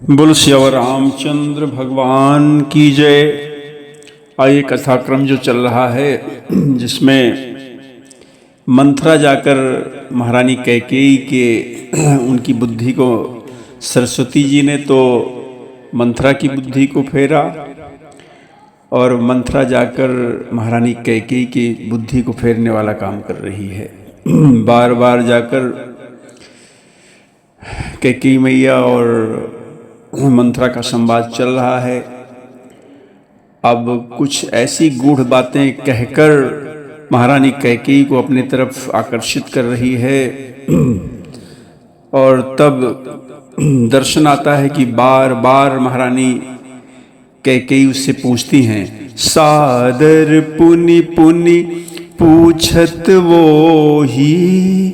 बोल श्यावर रामचंद्र भगवान की जय। आइए कथाक्रम जो चल रहा है जिसमें मंथरा जाकर महारानी कैकेयी के उनकी बुद्धि को सरस्वती जी ने तो मंथरा की बुद्धि को फेरा और मंथरा जाकर महारानी कैकेयी की बुद्धि को फेरने वाला काम कर रही है। बार बार जाकर कैकेयी मैया और मंथरा का संवाद चल रहा है। अब कुछ ऐसी गूढ़ बातें कहकर महारानी कैकेयी को अपनी तरफ आकर्षित कर रही है और तब दर्शन आता है कि बार बार महारानी कैकेयी उससे पूछती हैं, सादर पुनि पुनि पूछत वो ही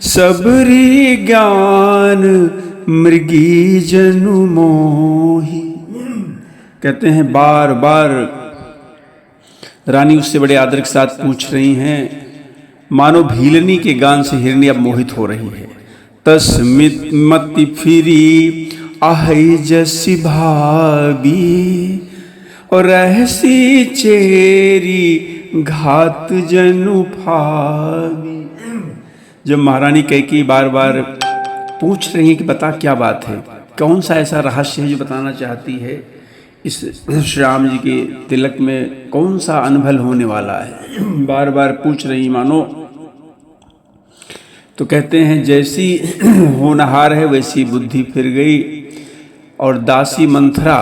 सबरी ज्ञान मृगी जनु मोही। कहते हैं बार बार रानी उससे बड़े आदर के साथ पूछ रही हैं, मानो भीलनी के गान से हिरनी अब मोहित हो रही है। तस्मित मति फिरी आहै जसी भाबी और रहसी चेरी घात जनु भाबी। जब महारानी कैकेयी बार बार पूछ रही हैं कि बता क्या बात है, कौन सा ऐसा रहस्य है जो बताना चाहती है, इस श्री राम जी के तिलक में कौन सा अनभल होने वाला है, बार बार पूछ रही मानो। तो कहते हैं जैसी होनहार है वैसी बुद्धि फिर गई और दासी मंथरा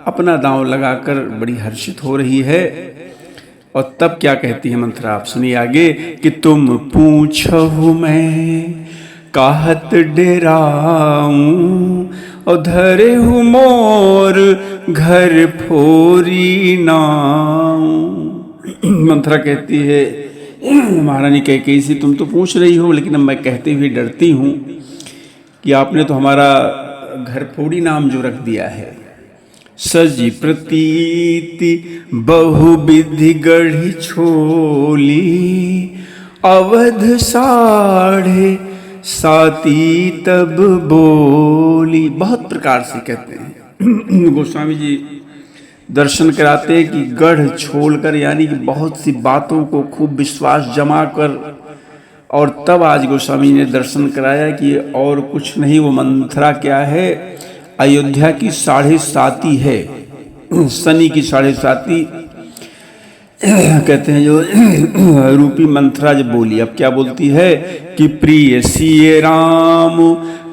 अपना दांव लगाकर बड़ी हर्षित हो रही है। और तब क्या कहती है मंथरा, आप सुनिए आगे कि तुम पूछो मैं कहत डेराऊं और धरे हूँ मोर घर फोरी नाऊं। मंथरा कहती है महारानी कैकेयी से, तुम तो पूछ रही हो लेकिन अब मैं कहते हुए डरती हूँ कि आपने तो हमारा घर फोड़ी नाम जो रख दिया है। सजी प्रतीति बहुविधि गढ़ी छोली अवध साढ़े साती तब बोली। बहुत प्रकार से कहते हैं गोस्वामी जी दर्शन कराते हैं कि गढ़ छोड़कर यानी कि बहुत सी बातों को खूब विश्वास जमा कर, और तब आज गोस्वामी जी ने दर्शन कराया कि और कुछ नहीं, वो मंथरा क्या है, अयोध्या की 7.5 है, शनि की 7.5 कहते हैं जो रूपी मंथरा जब बोली। अब क्या बोलती है कि प्रिय सिय राम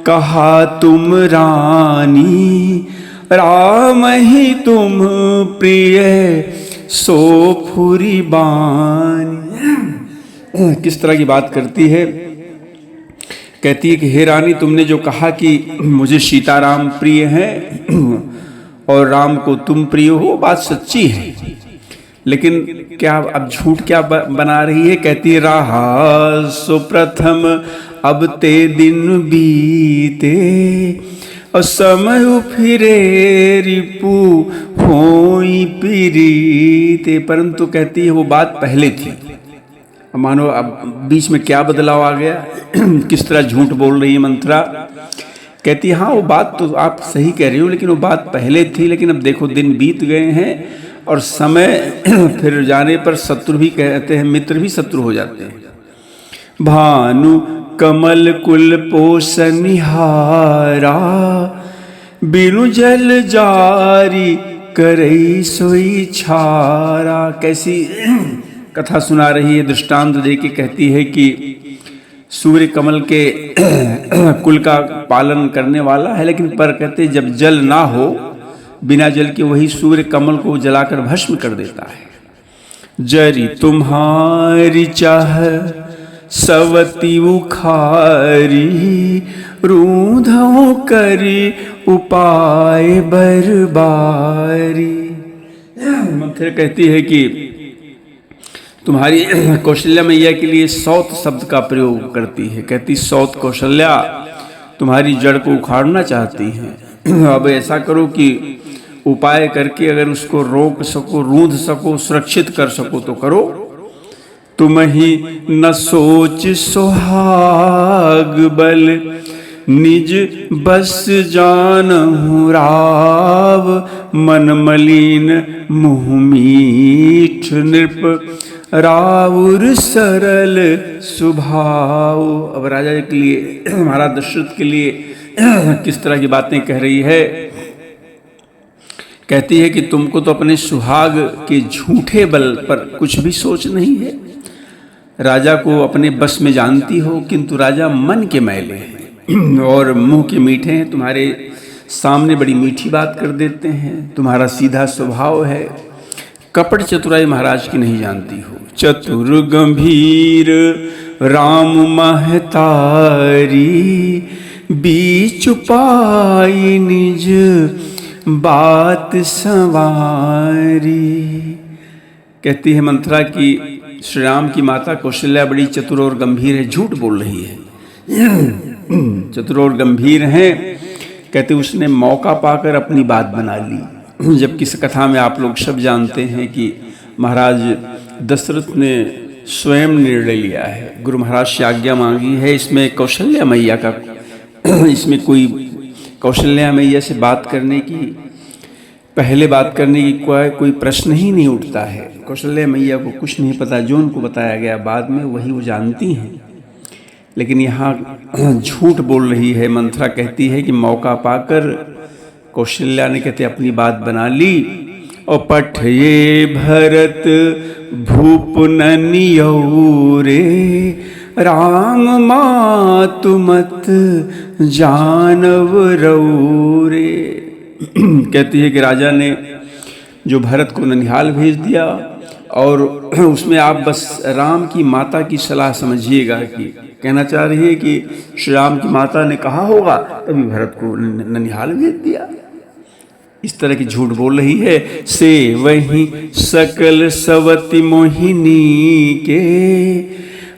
कहा तुम रानी, राम ही तुम प्रिय सो फुरी बानी। किस तरह की बात करती है, कहती है कि हे रानी तुमने जो कहा कि मुझे सीताराम प्रिय हैं और राम को तुम प्रिय हो, बात सच्ची है, लेकिन क्या अब झूठ क्या बना रही है। कहती है रहा सो प्रथम अब ते दिन बीते और समय फिरे रिपु होई पीरीते। परंतु कहती है वो बात पहले थी, मानो अब बीच में क्या बदलाव आ गया, किस तरह झूठ बोल रही है मंथरा। कहती है हाँ वो बात तो आप सही कह रही हो, लेकिन वो बात पहले थी, लेकिन अब देखो दिन बीत गए हैं और समय फिर जाने पर शत्रु भी कहते हैं, मित्र भी शत्रु हो जाते हैं। भानु कमल कुल पोषनिहारा बिनु जल जारी करई सोई छारा। कैसी कथा सुना रही है, दृष्टांत दे के कहती है कि सूर्य कमल के कुल का पालन करने वाला है, लेकिन पर कहते जब जल ना हो, बिना जल के वही सूर्य कमल को जलाकर भस्म कर देता है। जरी तुम्हारी चाह सवती उखारी रूधों करी उपाय बरबारी। मंथरा कहती है कि तुम्हारी कौशल्या मैया के लिए सौत शब्द का प्रयोग करती है। कहती सौत कौशल्या तुम्हारी जड़ को उखाड़ना चाहती हैं, अब ऐसा करो कि उपाय करके अगर उसको रोक सको, रूंध सको, सुरक्षित कर सको तो करो। तुम ही न सोच सुहाग बल निज बस जानहु राव, मन मलिन मुँह मीठ नृप, राउर सरल स्वभाव। अब राजा के लिए, महाराज दशरथ के लिए किस तरह की बातें कह रही है। कहती है कि तुमको तो अपने सुहाग के झूठे बल पर कुछ भी सोच नहीं है। राजा को अपने बस में जानती हो, किंतु राजा मन के मैले हैं और मुंह के मीठे हैं। तुम्हारे सामने बड़ी मीठी बात कर देते हैं। तुम्हारा सीधा स्वभाव है। कपट चतुराई महाराज की नहीं जानती हो। चतुर गंभीर राम महतारी, बीच पाई निज बात संवारी। कहती है मंथरा की श्री राम की माता कौशल्या बड़ी चतुर और गंभीर है, झूठ बोल रही है। चतुर और गंभीर है। कहते उसने मौका पाकर अपनी बात बना ली। जबकि इस कथा में आप लोग सब जानते हैं कि महाराज दशरथ ने स्वयं निर्णय लिया है, गुरु महाराज से आज्ञा मांगी है। इसमें कौशल्या मैया का, इसमें कोई कौशल्या मैया से बात करने की, पहले बात करने की कोई प्रश्न ही नहीं उठता है। कौशल्या मैया को कुछ नहीं पता, जो उनको बताया गया बाद में वही वो जानती हैं। लेकिन यहाँ झूठ बोल रही है मंथरा। कहती है कि मौका पाकर कौशल्या ने कहते अपनी बात बना ली। और पठये भरत भूप ननियौ रे, राम मातु मत जानव रौरे। कहती है कि राजा ने जो भरत को ननिहाल भेज दिया और उसमें आप बस राम की माता की सलाह समझिएगा। कि कहना चाह रही है कि श्री राम की माता ने कहा होगा तभी भरत को ननिहाल भेज दिया। इस तरह की झूठ बोल रही है। से वही सकल सवति मोहिनी के,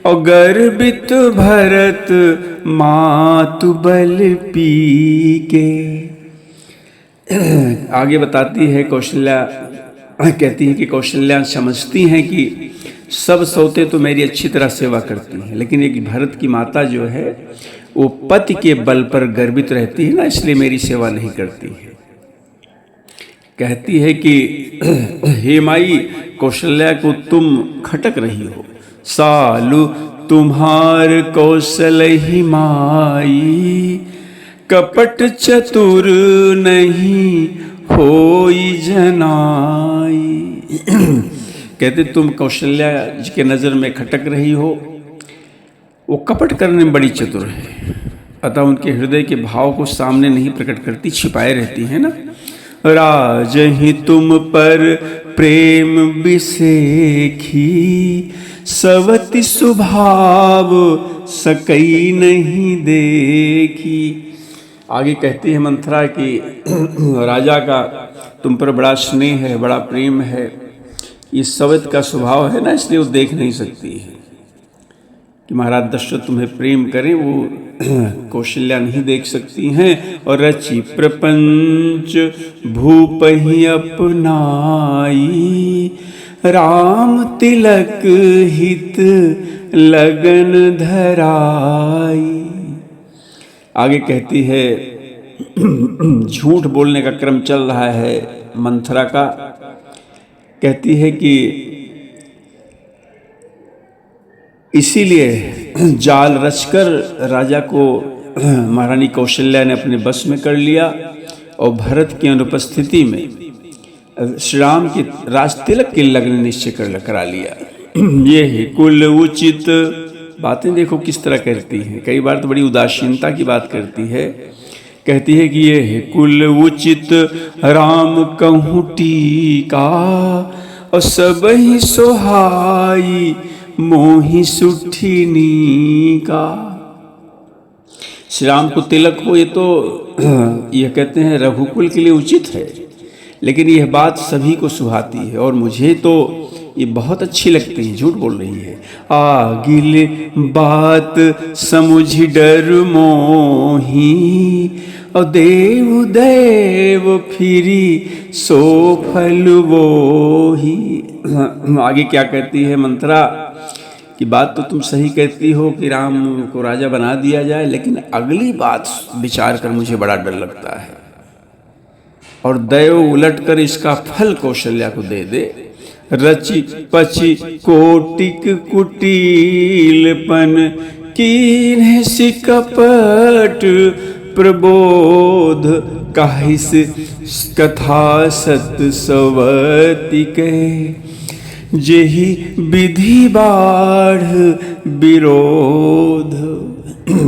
और गर्वित भरत मातु बल पी के। आगे बताती है कौशल्या, कहती है कि कौशल्या समझती हैं कि सब सौते तो मेरी अच्छी तरह सेवा करती हैं, लेकिन एक भरत की माता जो है वो पति के बल पर गर्वित रहती है ना, इसलिए मेरी सेवा नहीं करती है। कहती है कि हे माई, कौशल्या को तुम खटक रही हो। सालु तुम्हार कौशल ही माई, कपट चतुर नहीं होई जनाई। कहते तुम कौशल्या जी के नज़र में खटक रही हो। वो कपट करने में बड़ी चतुर है, अतः उनके हृदय के भाव को सामने नहीं प्रकट करती, छिपाए रहती है ना। राज ही तुम पर प्रेम बिसेखी, सवति स्वभाव सकई नहीं देखी। आगे कहती है मंथरा कि राजा का तुम पर बड़ा स्नेह है, बड़ा प्रेम है। ये सवत का स्वभाव है ना, इसलिए वो देख नहीं सकती है कि महाराज दशरथ तुम्हें प्रेम करें, वो कौशल्या नहीं देख सकती हैं। और रचि प्रपंच भूप ही अपनाई, राम तिलक हित लगन धराई। आगे कहती है झूठ बोलने का क्रम चल रहा है मंथरा का। कहती है कि इसीलिए जाल रचकर राजा को महारानी कौशल्या ने अपने बस में कर लिया और भरत की अनुपस्थिति में श्री राम के राज तिलक के लग्न निश्चय करा लिया। ये ही कुल उचित बातें देखो किस तरह करती हैं। कई बार तो बड़ी उदासीनता की बात करती है। कहती है कि ये है कुल उचित राम कहूँ टीका, और सब ही सोहाई मोहि सुठिनी का। श्री राम को तिलक हो ये तो यह कहते हैं रघुकुल के लिए उचित है, लेकिन यह बात सभी को सुहाती है और मुझे तो ये बहुत अच्छी लगती है। झूठ बोल रही है। आगिल बात समुझ डर मोही, और देव देव फिरी सो फल वो ही। आगे क्या कहती है मंथरा कि बात तो तुम सही कहती हो कि राम को राजा बना दिया जाए, लेकिन अगली बात विचार कर मुझे बड़ा डर लगता है। और दैव उलट कर इसका फल कौशल्या को दे दे। रचि पचि कोटिक कुटिलपन कीन्ह सि कपट प्रबोध काहिस कथा सत सवति के जेहि विधि बाढ़ विरोध।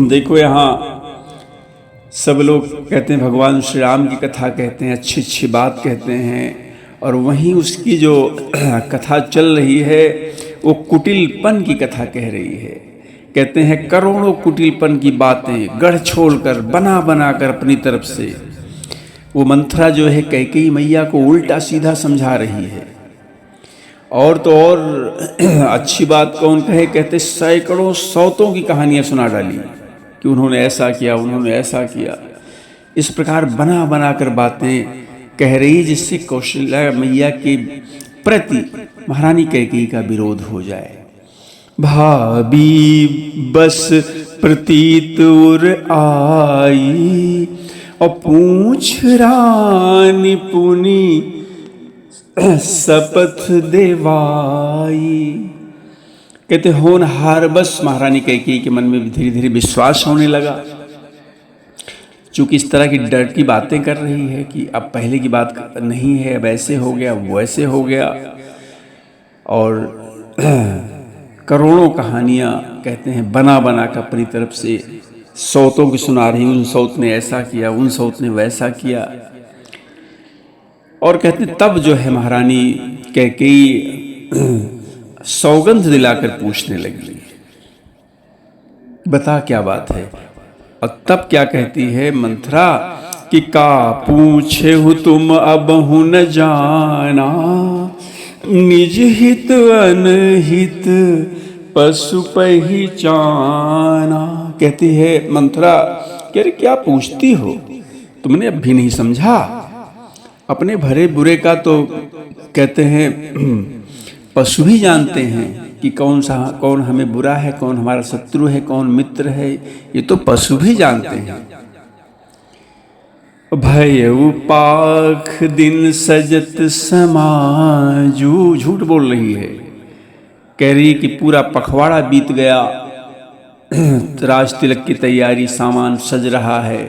देखो यहाँ सब लोग कहते हैं भगवान श्री राम की कथा कहते हैं, अच्छी अच्छी बात कहते हैं, और वहीं उसकी जो कथा चल रही है वो कुटिलपन की कथा कह रही है। कहते हैं करोड़ों कुटिलपन की बातें गढ़ छोड़कर बना बना कर अपनी तरफ से वो मंथरा जो है कैकेयी मैया को उल्टा सीधा समझा रही है। और तो और अच्छी बात कौन कहे, कहते सैकड़ों सौतों की कहानियां सुना डाली कि उन्होंने ऐसा किया, उन्होंने ऐसा किया। इस प्रकार बना बना कर बातें कह रही जिससे कौशल्या मैया के प्रति महारानी कैकेयी का विरोध हो जाए। भाभी बस प्रतीत उर आई और पूछ रानी पुनी शपथ देवाई। कहते होनहार बस महारानी कैकेयी के मन में धीरे धीरे विश्वास होने लगा, चूंकि इस तरह की डर की बातें कर रही है कि अब पहले की बात नहीं है, अब ऐसे हो गया वैसे हो गया। और करोड़ों कहानियां कहते हैं बना बना कर अपनी तरफ से सौतों की सुना रही, उन सौत ने ऐसा किया, उन सौत ने वैसा किया। और कहते तब जो है महारानी कैकेयी सौगंध दिलाकर पूछने लगी, बता क्या बात है। और तब क्या कहती है मंथरा कि का पूछे हो तुम अब हूं न जाना, निज हित अनहित पशु पहचाना। कहती है मंथरा कि अरे क्या पूछती हो, तुमने अब भी नहीं समझा। अपने भरे बुरे का तो कहते हैं पशु भी जानते हैं कि कौन हमें बुरा है, कौन हमारा शत्रु है, कौन मित्र है, ये तो पशु भी जानते हैं। भयउ पाख दिन सजत समाजू, झूठ बोल रही है, कह रही कि पूरा पखवाड़ा बीत गया, राज तिलक की तैयारी, सामान सज रहा है,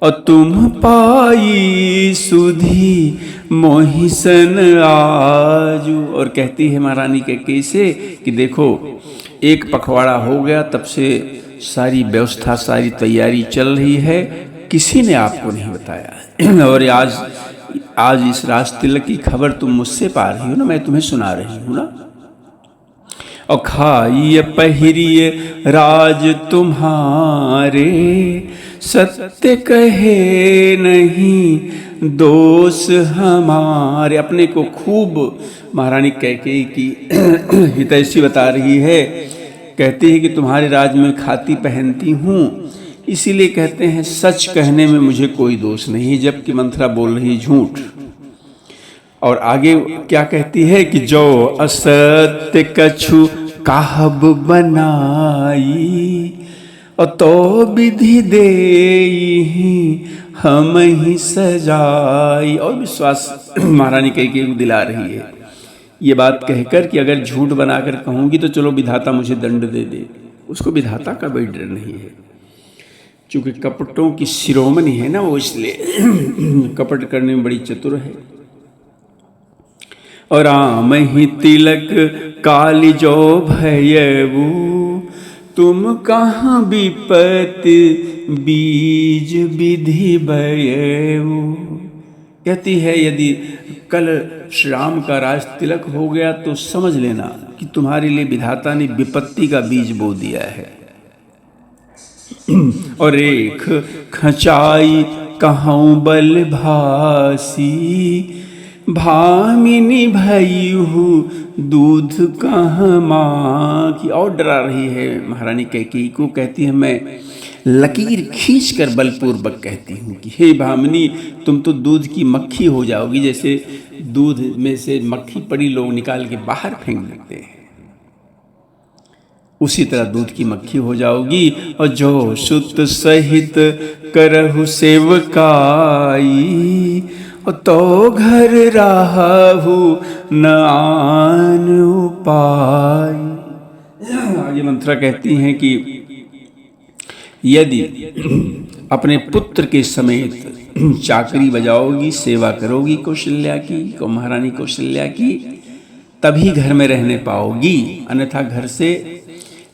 और तुम पाई सुधी मोहिसन आजू। और कहती है महारानी कैकेयी से कि देखो एक पखवाड़ा हो गया, तब से सारी व्यवस्था सारी तैयारी चल रही है, किसी ने आपको नहीं बताया। और आज इस राज तिलक की खबर तुम मुझसे पा रही हो ना, मैं तुम्हें सुना रही हूँ ना। और खाइए पहिरिए राज तुम्हारे, सत्य कहे नहीं दोष हमारे। अपने को खूब महारानी कैकेयी की हितैषी बता रही है, कहती है कि तुम्हारे राज में खाती पहनती हूँ, इसीलिए कहते हैं सच कहने में मुझे कोई दोष नहीं, जबकि मंथरा बोल रही झूठ। और आगे क्या कहती है कि जो असत्य कछु काहब बनाई, और तो विधि देई हम ही सजाई। और विश्वास महारानी कैकेयी को दिला रही है ये बात कहकर कि अगर झूठ बनाकर कहूँगी तो चलो विधाता मुझे दंड दे दे। उसको विधाता का कोई डर नहीं है, चूँकि कपटों की शिरोमणि है ना वो, इसलिए कपट करने में बड़ी चतुर है। और राम ही तिलक काली जो भयऊ, तुम कहाँ विपत्ति बीज विधि भयऊ। कहती है यदि कल श्री राम का राज तिलक हो गया तो समझ लेना कि तुम्हारे लिए विधाता ने विपत्ति का बीज बो दिया है। और एक खचाई कहूँ बल भासी, भामिनी भयहु दूध कहाँ माँ की। और डरा रही है महारानी कैकेयी को, कहती है मैं लकीर खींचकर बलपूर्वक कहती हूँ कि हे भामिनी तुम तो दूध की मक्खी हो जाओगी, जैसे दूध में से मक्खी पड़ी लोग निकाल के बाहर फेंक देते हैं। उसी तरह दूध की मक्खी हो जाओगी। और जो सुत सहित करहु सेवकाई, तो घर राहु न आन उपाय। आगे मंत्रा कहती हैं कि यदि अपने पुत्र के समेत चाकरी बजाओगी, सेवा करोगी कौशल्या की, महारानी कौशल्या की, तभी घर में रहने पाओगी, अन्यथा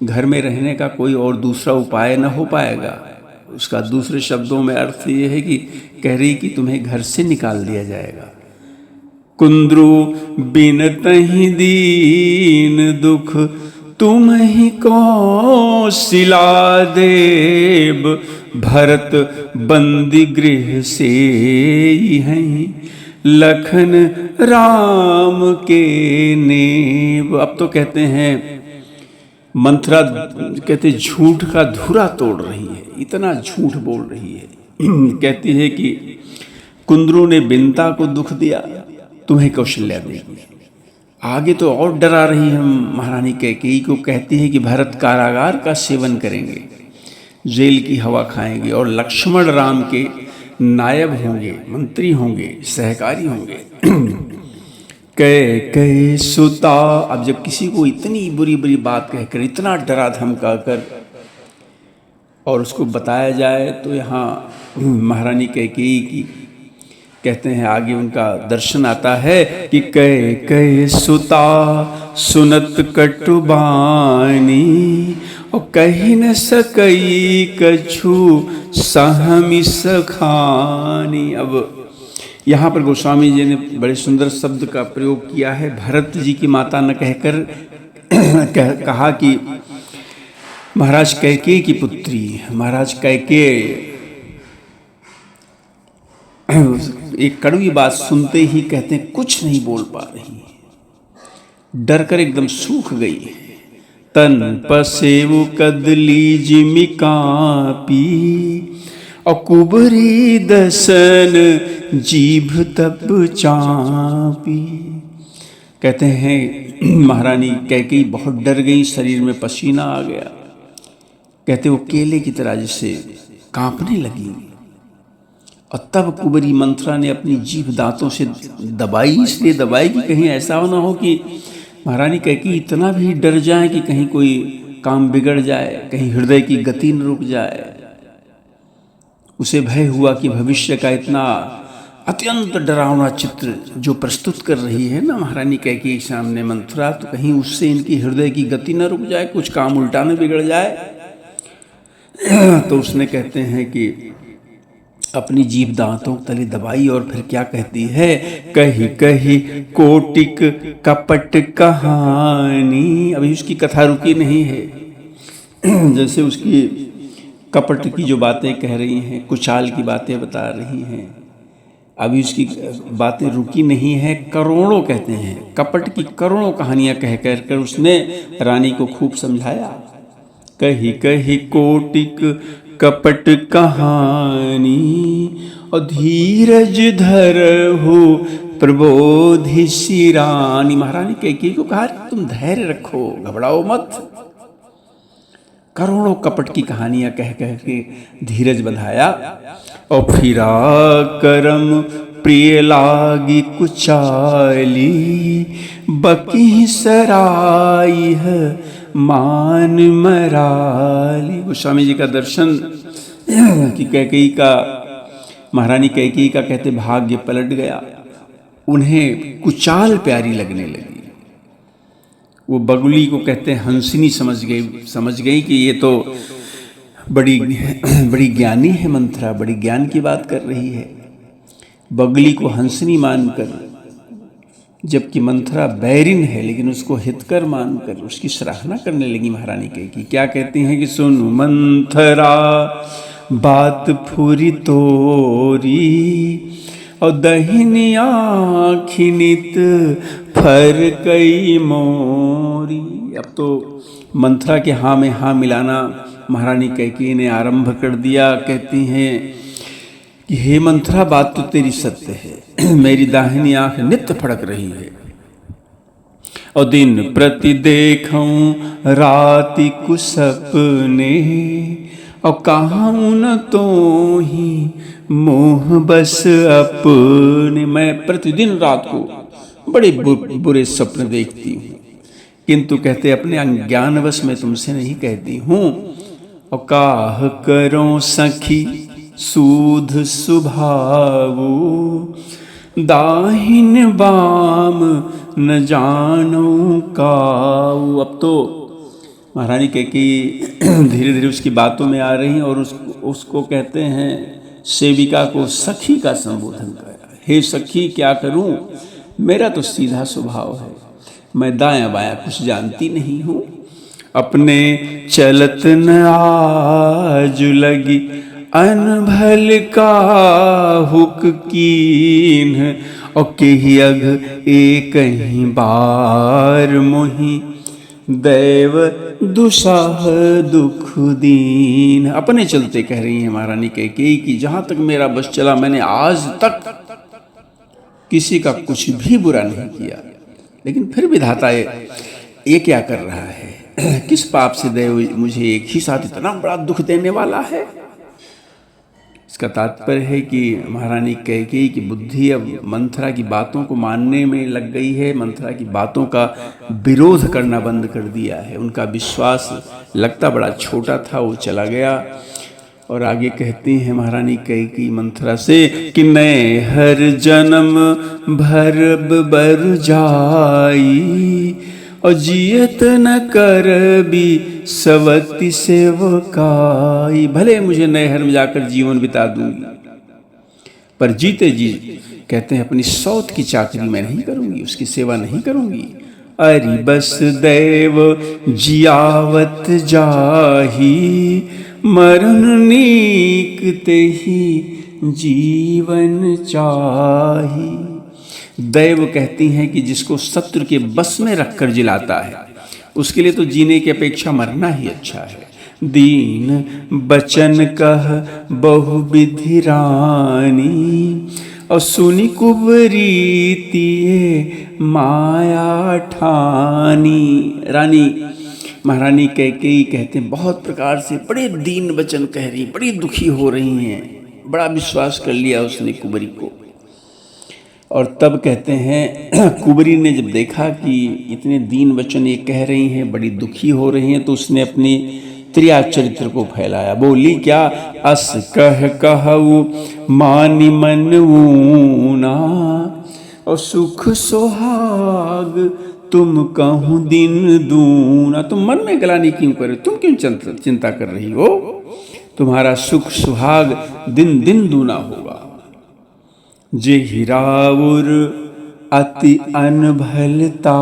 घर में रहने का कोई और दूसरा उपाय न हो पाएगा। उसका दूसरे शब्दों में अर्थ ये है कि कह रही कि तुम्हें घर से निकाल दिया जाएगा। कुंद्रु बिन तहि दीन दुख, तुम ही कौशिला देव, भरत बंदी गृह से हैं, लखन राम के नेब। अब तो कहते हैं मंथरा कहते झूठ का धुरा तोड़ रही है, इतना झूठ बोल रही है। कहती है कि कुंद्रू ने बिनता को दुख दिया, तुम्हें कौशल्या देगी। आगे तो और डरा रही है महारानी कैकेयी को, कहती है कि भरत कारागार का सेवन करेंगे, जेल की हवा खाएंगे, और लक्ष्मण राम के नायब होंगे, मंत्री होंगे, सहकारी होंगे। कैकेयी सुता। अब जब किसी को इतनी बुरी बुरी बात कहकर, इतना डरा धमका कर और उसको बताया जाए, तो यहाँ महारानी कैकेयी की कहते हैं आगे उनका दर्शन आता है कि कैकेयी सुता सुनत कटुबानी, और कही न सकई कछु सहमि सखानी। अब यहाँ पर गोस्वामी जी ने बड़े सुंदर शब्द का प्रयोग किया है। भरत जी की माता न कहकर कहा कि महाराज कैकेयी की पुत्री। महाराज कैकेयी एक कड़वी बात सुनते ही कहते हैं कुछ नहीं बोल पा रही, डर कर एकदम सूख गई। तन पसेवु कदली जिमि कापी, और कुबरी दसन जीभ तप चापी। कहते हैं महारानी कैकेयी बहुत डर गई, शरीर में पसीना आ गया। कहते वो केले की तरह जैसे कांपने लगी। और तब कुबरी मंथरा ने अपनी जीभ दांतों से दबाई, इसलिए दबाई कि कहीं ऐसा ना हो कि महारानी कैकेयी इतना भी डर जाए कि कहीं कोई काम बिगड़ जाए, कहीं हृदय की गति न रुक जाए। उसे भय हुआ कि भविष्य का इतना अत्यंत डरावना चित्र जो प्रस्तुत कर रही है ना महारानी कैकेयी सामने मंथरा, तो कहीं उससे इनकी हृदय की गति न रुक जाए, कुछ काम उल्टा न बिगड़ जाए। तो उसने कहते हैं कि अपनी जीभ दांतों तले दबाई और फिर क्या कहती है, कही कही कोटिक कपट कहानी। अभी उसकी कथा रुकी नहीं है, जैसे उसकी कपट की जो बातें कह रही हैं, कुचाल की बातें बता रही हैं, अभी उसकी बातें रुकी नहीं है। करोड़ों कहते हैं कपट की करोड़ों कहानियां कह कर उसने रानी को खूब समझाया। कही कही कोटिक कपट कहानी, और धीरज धरहु प्रबोधि शिरानी। महारानी कैकेयी को कहा तुम धैर्य रखो, घबराओ मत। करोड़ों कपट की कहानियां कह के धीरज बंधाया। और फिरा करम प्रिय लागी कुचाली, बकी सराई है मान मराली। गोस्वामी जी का दर्शन कि कैकेयी का, महारानी कैकेयी का कहते भाग्य पलट गया, उन्हें कुचाल प्यारी लगने लगी। वो बगुली को कहते हैं हंसिनी समझ गई कि ये तो बड़ी ज्ञानी है मंथरा, बड़ी ज्ञान की बात कर रही है। बगुली को हंसिनी मानकर, जबकि मंथरा बैरिन है लेकिन उसको हितकर मानकर उसकी सराहना करने लगी महारानी कैकेयी। क्या कहती हैं कि सुन मंथरा बात फुरी तोरी, और दहिनी आँखि नित फर कई मोरी। अब तो मंथरा के हाँ में हाँ मिलाना महारानी कैकेयी ने आरंभ कर दिया। कहती हैं कि हे मंथरा बात तो तेरी सत्य है, मेरी दाहिनी आँख नित्य फड़क रही है, और दिन प्रति देखूं राति कुसपने, और कहूं न तो ही मोह बस अपने। मैं प्रतिदिन रात को बड़े बुरे सपने देखती हूँ, किंतु कहते अपने अज्ञानवश मैं तुमसे नहीं कहती हूँ। और काह करो सखी सूध सुभावो, दाहिन बाम न जानो काऊ। अब तो महारानी कैकेयी धीरे धीरे उसकी बातों में आ रही हैं और उसको कहते हैं, सेविका को सखी का संबोधन करा। हे सखी, क्या करूं, मेरा तो सीधा स्वभाव है, मैं दायां बायां कुछ जानती नहीं हूँ। अपने चलत न आज लगी अनभल का हुक कीन, और केहि अघ एक ही बार मोहि दैव दुसाह दुख दीन। अपने चलते कह रही हैं महारानी कैकेयी कि जहां तक मेरा बस चला मैंने आज तक किसी का कुछ भी बुरा नहीं किया, लेकिन फिर विधाता ये क्या कर रहा है, किस पाप से दैव मुझे एक ही साथ इतना बड़ा दुख देने वाला है। इसका तात्पर्य है कि महारानी कैकेयी की बुद्धि अब मंथरा की बातों को मानने में लग गई है, मंथरा की बातों का विरोध करना बंद कर दिया है। उनका विश्वास लगता बड़ा छोटा था, वो चला गया। और आगे कहती हैं महारानी कैकेयी मंथरा से कि नए हर जन्म भर बर जाई, और जियत न कर भी सवती सेवकाई। भले मुझे नहर में जाकर जीवन बिता दूंगी, पर जीते जी कहते हैं अपनी सौत की चाकरी मैं नहीं करूंगी, उसकी सेवा नहीं करूंगी। अरि बस दैव जियावत जाही, मरण नीक ते ही जीवन चाही। दैव कहती हैं कि जिसको शत्रु के बस में रखकर जिलाता है, उसके लिए तो जीने की अपेक्षा मरना ही अच्छा है। दीन बचन कह बहुविधि रानी, और सुनी कुबरी तिये माया ठानी। रानी महारानी कैकेयी कहते हैं बहुत प्रकार से बड़े दीन वचन कह रही, बड़ी दुखी हो रही हैं, बड़ा विश्वास कर लिया उसने कुबरी को। और तब कहते हैं कुबरी ने जब देखा कि इतने दीन वचन ये कह रही हैं, बड़ी दुखी हो रही हैं, तो उसने अपनी त्रिया चरित्र को फैलाया। बोली क्या, अस कह कहू मानि मन ऊना, और सुख सोहाग तुम कहूँ दिन दूना। तुम मन में गलानी क्यों करे, तुम क्यों चिंता कर रही हो, तुम्हारा सुख सुहाग दिन दिन दूना होगा। जे हिराउर अति अनभलता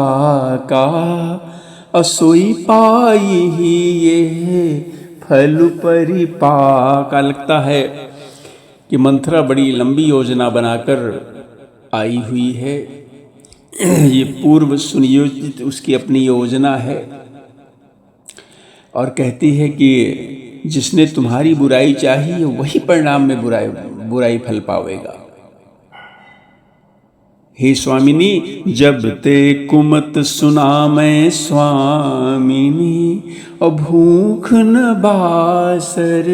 का, असोई पाई ही ये फल परिपाका। लगता है कि मंथरा बड़ी लंबी योजना बनाकर आई हुई है, ये पूर्व सुनियोजित उसकी अपनी योजना है। और कहती है कि जिसने तुम्हारी बुराई चाही वही परिणाम में बुराई फल पावेगा। हे स्वामिनी, जब ते कुमत सुना मैं स्वामिनी, और भूख न बासर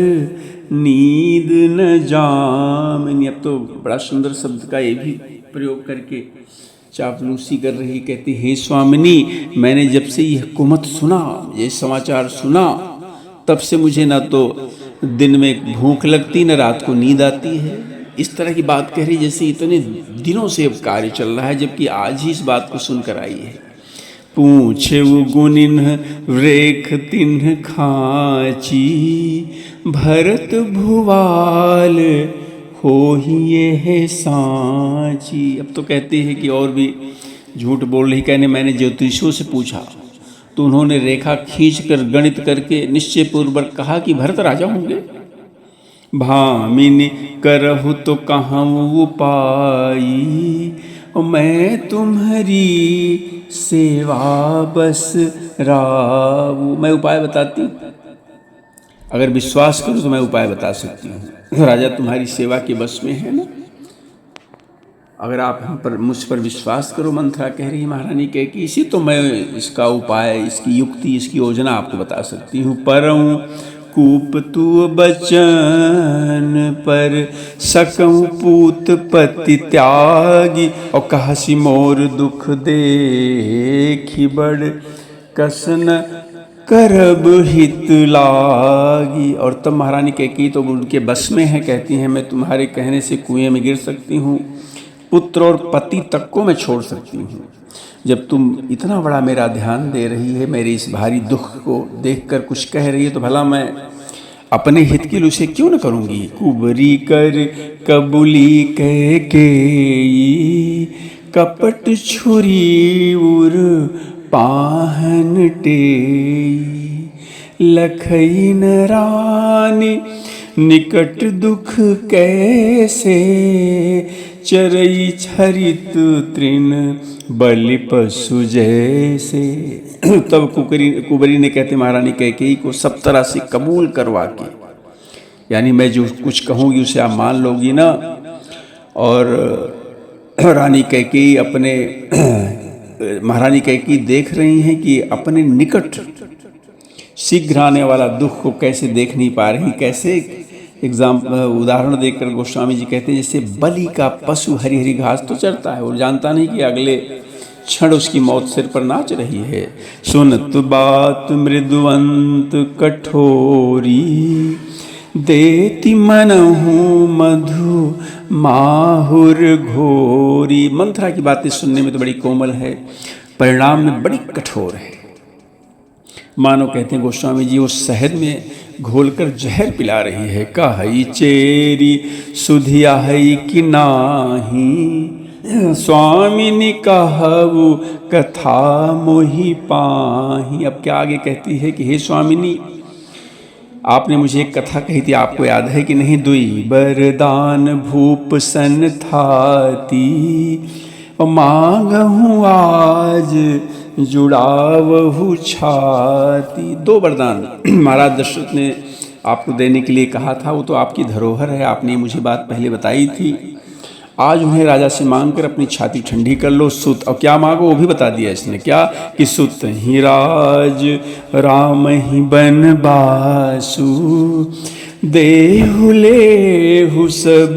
नींद न जामिनी। अब तो बड़ा सुंदर शब्द का ये भी प्रयोग करके चापलूसी कर रही, कहती हे स्वामिनी, मैंने जब से यह कुमत सुना, ये समाचार सुना, तब से मुझे ना तो दिन में भूख लगती न रात को नींद आती है। इस तरह की बात कह रही जैसे इतने दिनों से अब कार्य चल रहा है, जबकि आज ही इस बात को सुनकर आई है। पूछे वो गुनिन रेख तिन्ह खाची, भरत भुवाल हो ही ये है सांची। अब तो कहती है कि और भी झूठ बोल रही, कहने मैंने ज्योतिषियों से पूछा तो उन्होंने रेखा खींचकर गणित करके निश्चय पूर्वक कहा कि भरत राजा होंगे। भामिनी करहु तो कहाँ उपाई, मैं तुम्हारी सेवा बस रावू। मैं उपाय बताती, अगर विश्वास करो तो मैं उपाय बता सकती हूँ। राजा तुम्हारी सेवा के बस में है ना। अगर आप हम पर मुझ पर विश्वास करो, मंथरा कह रही है महारानी कैकेयी, इसी तो मैं इसका उपाय, इसकी युक्ति, इसकी योजना आपको बता सकती हूँ। परऊँ कूप तू बचन पर सकऊँ पूत पति त्यागी, और कहसी मोर दुख देखी बड़ कसन करब हित लागी। और तब महारानी कैकेयी तो उनके बस में है, कहती हैं मैं तुम्हारे कहने से कुएं में गिर सकती हूँ, पुत्र और पति तक को मैं छोड़ सकती हूँ। जब तुम इतना बड़ा मेरा ध्यान दे रही है, मेरे इस भारी दुख को देखकर कुछ कह रही है, तो भला मैं अपने हित के लिए उसे क्यों न करूँगी। कुबरी कर कबूली कैकेयी, कपट छुरी उर पाहन टेई, लखई न रानी निकट दुख कैसे, चरई छरित तृण बलि पशु जैसे। तब कुबरी ने कहते महारानी कैकेयी को सब तरह से कबूल करवा के, यानी मैं जो कुछ कहूँगी उसे आप मान लोगी ना। और रानी कैकेयी अपने महारानी कैकेयी देख रही हैं कि अपने निकट शीघ्र आने वाला दुख को कैसे देख नहीं पा रही। कैसे उदाहरण देकर गोस्वामी जी कहते हैं, जैसे बलि का पशु हरी हरी घास तो चरता है, और जानता नहीं कि अगले क्षण उसकी मौत सिर पर नाच रही है। सुनत बात मृदुवंत कठोरी, देती मनहु मधु माहुर घोरी। मंथरा की बातें सुनने में तो बड़ी कोमल है, परिणाम में बड़ी कठोर है। मानो कहते हैं गोस्वामी जी वो शहद में घोलकर जहर पिला रही है। कहई चेरी सुधिया है कि नाही, स्वामिनी कहु कथा मोहि पाही। अब क्या आगे कहती है कि हे स्वामिनी, आपने मुझे एक कथा कही थी, आपको याद है कि नहीं। दुई बरदान भूप सन थाती, मांगहूँ आज जुड़ावहु छाती। दो वरदान महाराज दशरथ ने आपको देने के लिए कहा था, वो तो आपकी धरोहर है, आपने मुझे बात पहले बताई थी। आज उन्हें राजा से मांगकर अपनी छाती ठंडी कर लो। सुत, और क्या मांगो वो भी बता दिया इसने, क्या कि सुत ही राज राम ही बनबासु, देहु लेहु सब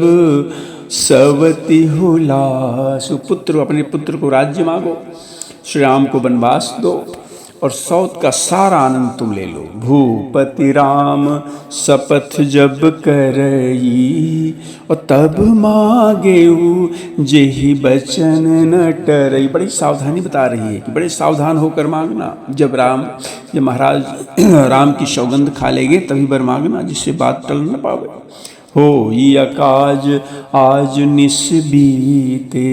सवति हुलासु। पुत्र, अपने पुत्र को राज्य मांगो, श्री राम को वनवास दो, और सौत का सारा आनंद तुम ले लो। भूपति राम शपथ जब करई, और तब मांगेऊ जेहि बचन न टरई। बड़ी सावधानी बता रही है कि बड़े सावधान होकर मांगना। जब महाराज राम की सौगंध खा लेंगे तभी बर मांगना, जिससे बात टल न पावे। हो ये काज आज निस बीते,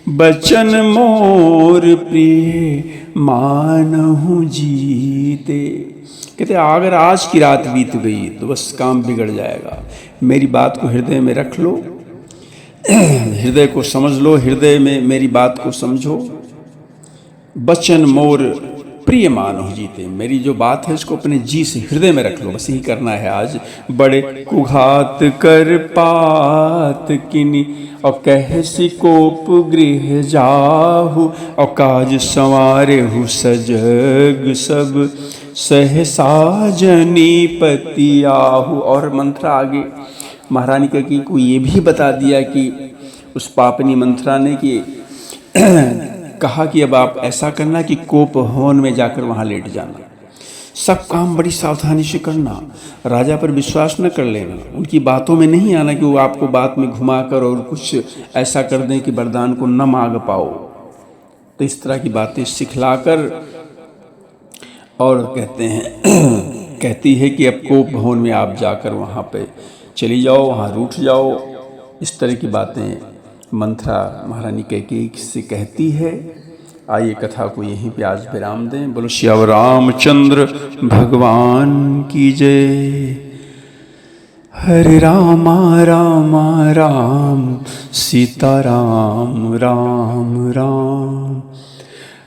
बचन मोर प्रिय मानहु जीते। कहते अगर आज की रात बीत गई तो बस काम बिगड़ जाएगा। मेरी बात को हृदय में रख लो, हृदय को समझ लो, हृदय में मेरी बात को समझो। बचन मोर प्रिय मानहु जीते, मेरी जो बात है उसको अपने जी से हृदय में रख लो, बस यही करना है आज। बड़े कुघात कर पात किनी, और कहसी कोप गृह जाहु, और काज संवारे हु सजग सब सहसा जनी पति आहु। और मंत्रा आगे महारानी कैकेयी को ये भी बता दिया कि उस पापनी मंत्रा ने कि कहा कि अब आप ऐसा करना कि कोप भवन में जाकर वहाँ लेट जाना, सब काम बड़ी सावधानी से करना, राजा पर विश्वास न कर लेना, उनकी बातों में नहीं आना कि वो आपको बात में घुमाकर और कुछ ऐसा कर दें कि वरदान को न मांग पाओ। तो इस तरह की बातें सिखलाकर और कहती है कि अब कोप भवन में आप जाकर वहाँ पे चली जाओ, वहाँ रूठ जाओ। इस तरह की बातें मंथरा महारानी कैकेयी से कहती है। आइए कथा को यहीं पे आज विराम दें। बोलो श्याम रामचंद्र भगवान की जय। हरे रामा रामा राम सीता राम राम राम,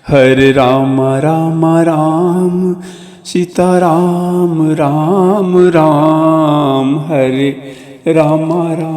हरे रामा रामा राम सीता राम राम राम, हरे रामा राम।